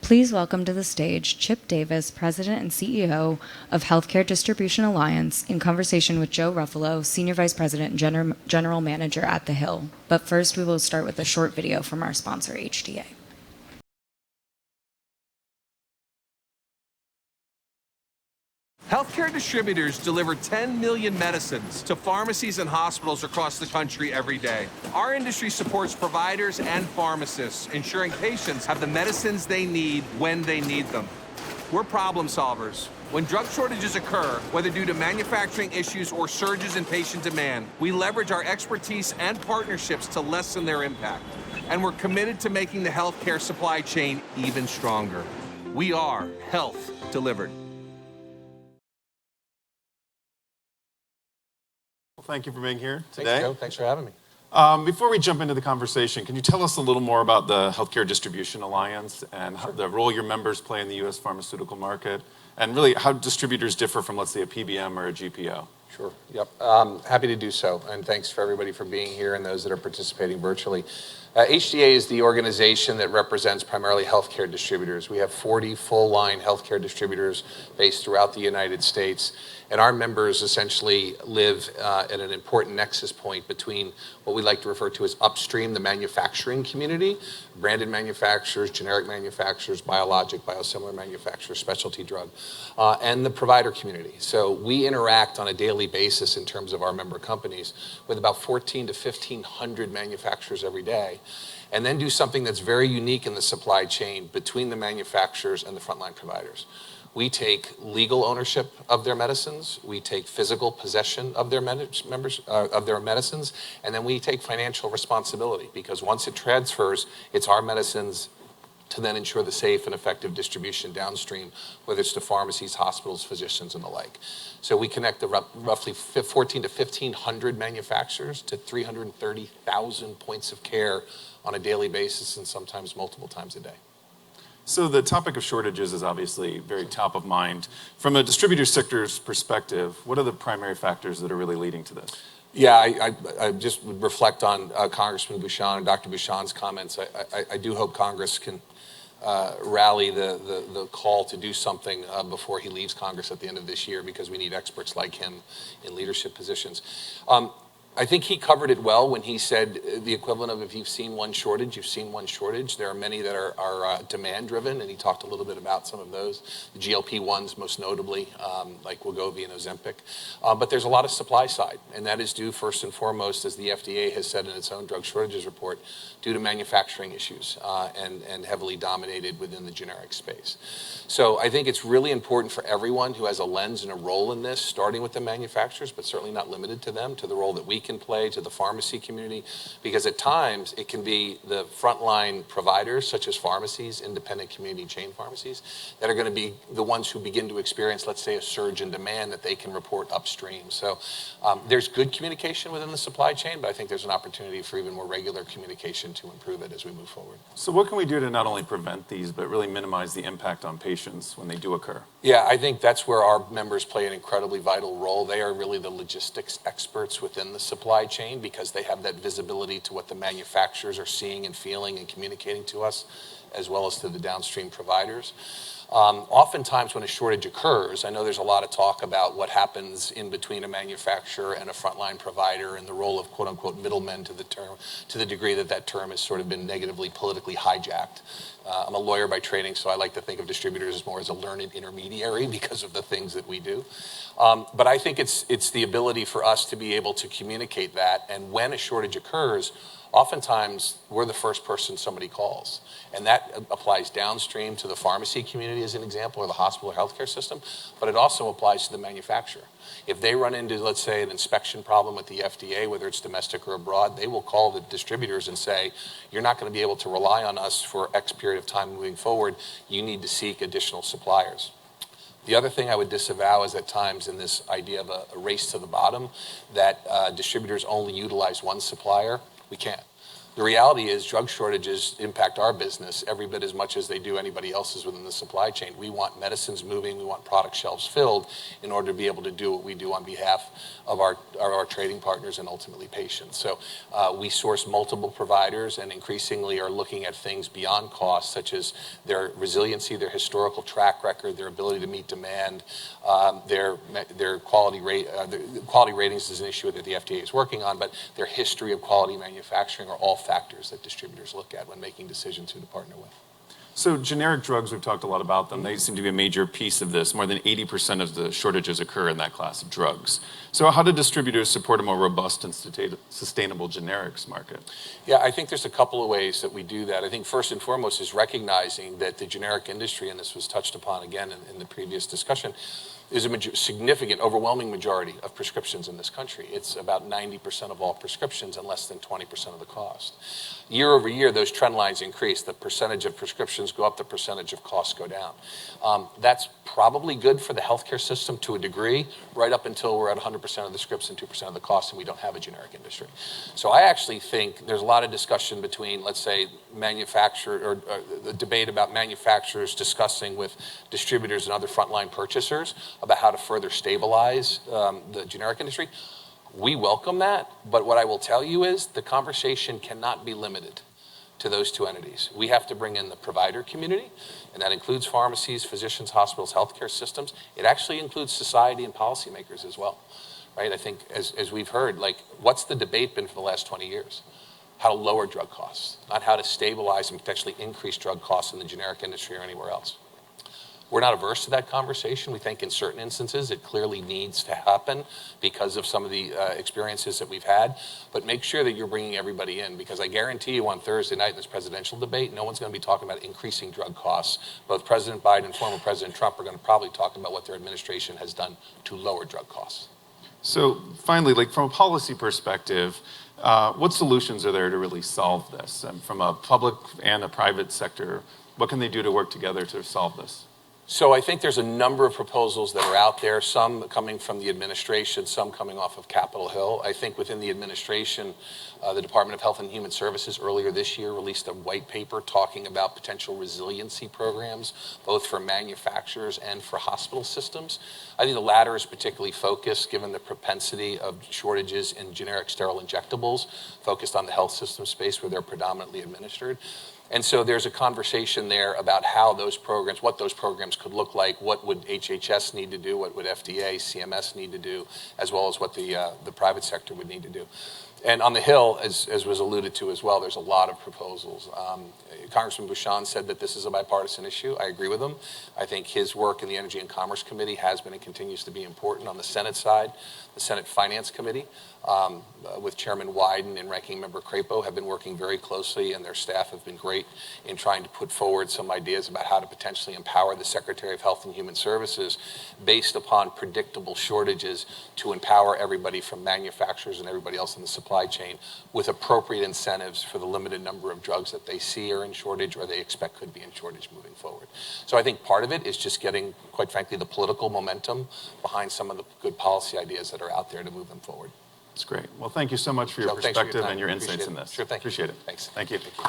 Please welcome to the stage Chip Davis, President and CEO of Healthcare Distribution Alliance, in conversation with Joe Ruffalo, Senior Vice President and General Manager at The Hill. But first, we will start with a short video from our sponsor, HDA. Healthcare distributors deliver 10 million medicines to pharmacies and hospitals across the country every day. Our industry supports providers and pharmacists, ensuring patients have the medicines they need when they need them. We're problem solvers. When drug shortages occur, whether due to manufacturing issues or surges in patient demand, we leverage our expertise and partnerships to lessen their impact. And we're committed to making the healthcare supply chain even stronger. We are health delivered. Thank you for being here today. Thanks, Joe. Thanks for having me. Before we jump into the conversation, can you tell us a little more about the Healthcare Distribution Alliance and the role your members play in the U.S. pharmaceutical market, and really how distributors differ from, let's say, a PBM or a GPO? Sure. Yep. Happy to do so. And thanks for everybody for being here and those that are participating virtually. HDA is the organization that represents primarily healthcare distributors. We have 40 full-line healthcare distributors based throughout the United States. And our members essentially live at an important nexus point between what we like to refer to as upstream, the manufacturing community, branded manufacturers, generic manufacturers, biologic, biosimilar manufacturers, specialty drug, and the provider community. So we interact on a daily basis in terms of our member companies with about 1,400 to 1,500 manufacturers every day, and then do something that's very unique in the supply chain between the manufacturers and the frontline providers. We take legal ownership of their medicines, we take physical possession of their medicines, and then we take financial responsibility, because once it transfers, it's our medicines to then ensure the safe and effective distribution downstream, whether it's to pharmacies, hospitals, physicians, and the like. So we connect the roughly 1,400 to 1,500 manufacturers to 330,000 points of care on a daily basis, and sometimes multiple times a day. So the topic of shortages is obviously very top of mind. From a distributor sector's perspective, what are the primary factors that are really leading to this? Yeah, I just would reflect on Congressman Bouchon and Dr. Bouchon's comments. I do hope Congress can rally the call to do something before he leaves Congress at the end of this year, because we need experts like him in leadership positions. I think he covered it well when he said the equivalent of, if you've seen one shortage, you've seen one shortage. There are many that are demand-driven, and he talked a little bit about some of those, the GLP-1s most notably, like Wegovy and Ozempic. But there's a lot of supply side, and that is due first and foremost, as the FDA has said in its own drug shortages report, due to manufacturing issues and heavily dominated within the generic space. So I think it's really important for everyone who has a lens and a role in this, starting with the manufacturers, but certainly not limited to them, to the role that we can play, to the pharmacy community, because at times it can be the frontline providers, such as pharmacies, independent community chain pharmacies, that are going to be the ones who begin to experience, let's say, a surge in demand that they can report upstream. So there's good communication within the supply chain, but I think there's an opportunity for even more regular communication to improve it as we move forward. So what can we do to not only prevent these, but really minimize the impact on patients when they do occur? Yeah, I think that's where our members play an incredibly vital role. They are really the logistics experts within the supply chain, because they have that visibility to what the manufacturers are seeing and feeling and communicating to us, as well as to the downstream providers. Oftentimes when a shortage occurs, I know there's a lot of talk about what happens in between a manufacturer and a frontline provider and the role of quote-unquote middlemen to the degree that that term has sort of been negatively politically hijacked. I'm a lawyer by training, so I like to think of distributors as more as a learned intermediary because of the things that we do. But I think it's the ability for us to be able to communicate that, and when a shortage occurs, oftentimes we're the first person somebody calls. And that applies downstream to the pharmacy community as an example, or the hospital or healthcare system, but it also applies to the manufacturer. If they run into, let's say, an inspection problem with the FDA, whether it's domestic or abroad, they will call the distributors and say, you're not going to be able to rely on us for X period of time moving forward. You need to seek additional suppliers. The other thing I would disavow is at times in this idea of a race to the bottom, that distributors only utilize one supplier. We can't. The reality is drug shortages impact our business every bit as much as they do anybody else's within the supply chain. We want medicines moving, we want product shelves filled in order to be able to do what we do on behalf of our trading partners and ultimately patients. So we source multiple providers and increasingly are looking at things beyond cost, such as their resiliency, their historical track record, their ability to meet demand, their quality ratings is an issue that the FDA is working on, but their history of quality manufacturing are all factors that distributors look at when making decisions who to partner with. So generic drugs, we've talked a lot about them. They seem to be a major piece of this. More than 80% of the shortages occur in that class of drugs. So how do distributors support a more robust and sustainable generics market? Yeah, I think there's a couple of ways that we do that. I think first and foremost is recognizing that the generic industry, and this was touched upon again in the previous discussion, is a significant, overwhelming majority of prescriptions in this country. It's about 90% of all prescriptions and less than 20% of the cost. Year over year, those trend lines increase. The percentage of prescriptions go up, the percentage of costs go down. That's probably good for the healthcare system to a degree, right up until we're at 100% of the scripts and 2% of the cost, and we don't have a generic industry. So I actually think there's a lot of discussion between, let's say, the debate about manufacturers discussing with distributors and other frontline purchasers about how to further stabilize the generic industry. We welcome that, but what I will tell you is the conversation cannot be limited to those two entities. We have to bring in the provider community, and that includes pharmacies, physicians, hospitals, healthcare systems. It actually includes society and policymakers as well, right? I think as we've heard, like, what's the debate been for the last 20 years? How to lower drug costs, not how to stabilize and potentially increase drug costs in the generic industry or anywhere else. We're not averse to that conversation. We think in certain instances it clearly needs to happen because of some of the experiences that we've had. But make sure that you're bringing everybody in, because I guarantee you on Thursday night in this presidential debate, no one's going to be talking about increasing drug costs. Both President Biden and former President Trump are going to probably talk about what their administration has done to lower drug costs. So finally, like from a policy perspective, what solutions are there to really solve this? And from a public and a private sector, what can they do to work together to solve this? So I think there's a number of proposals that are out there, some coming from the administration, some coming off of Capitol Hill. I think within the administration, the Department of Health and Human Services earlier this year released a white paper talking about potential resiliency programs, both for manufacturers and for hospital systems. I think the latter is particularly focused, given the propensity of shortages in generic sterile injectables, focused on the health system space where they're predominantly administered. And so there's a conversation there about how those programs, what those programs could look like, what would HHS need to do, what would FDA, CMS need to do, as well as what the private sector would need to do. And on the Hill, as was alluded to as well, there's a lot of proposals. Congressman Bouchon said that this is a bipartisan issue. I agree with him. I think his work in the Energy and Commerce Committee has been and continues to be important. On the Senate side, the Senate Finance Committee, with Chairman Wyden and Ranking Member Crapo, have been working very closely, and their staff have been great in trying to put forward some ideas about how to potentially empower the Secretary of Health and Human Services based upon predictable shortages to empower everybody from manufacturers and everybody else in the supply chain with appropriate incentives for the limited number of drugs that they see are in shortage or they expect could be in shortage moving forward. So I think part of it is just getting, quite frankly, the political momentum behind some of the good policy ideas that are out there to move them forward. That's great. Well, thank you so much for your perspective and your insights in this. Sure, thank you. Appreciate it. Thanks. Thank you. Thank you.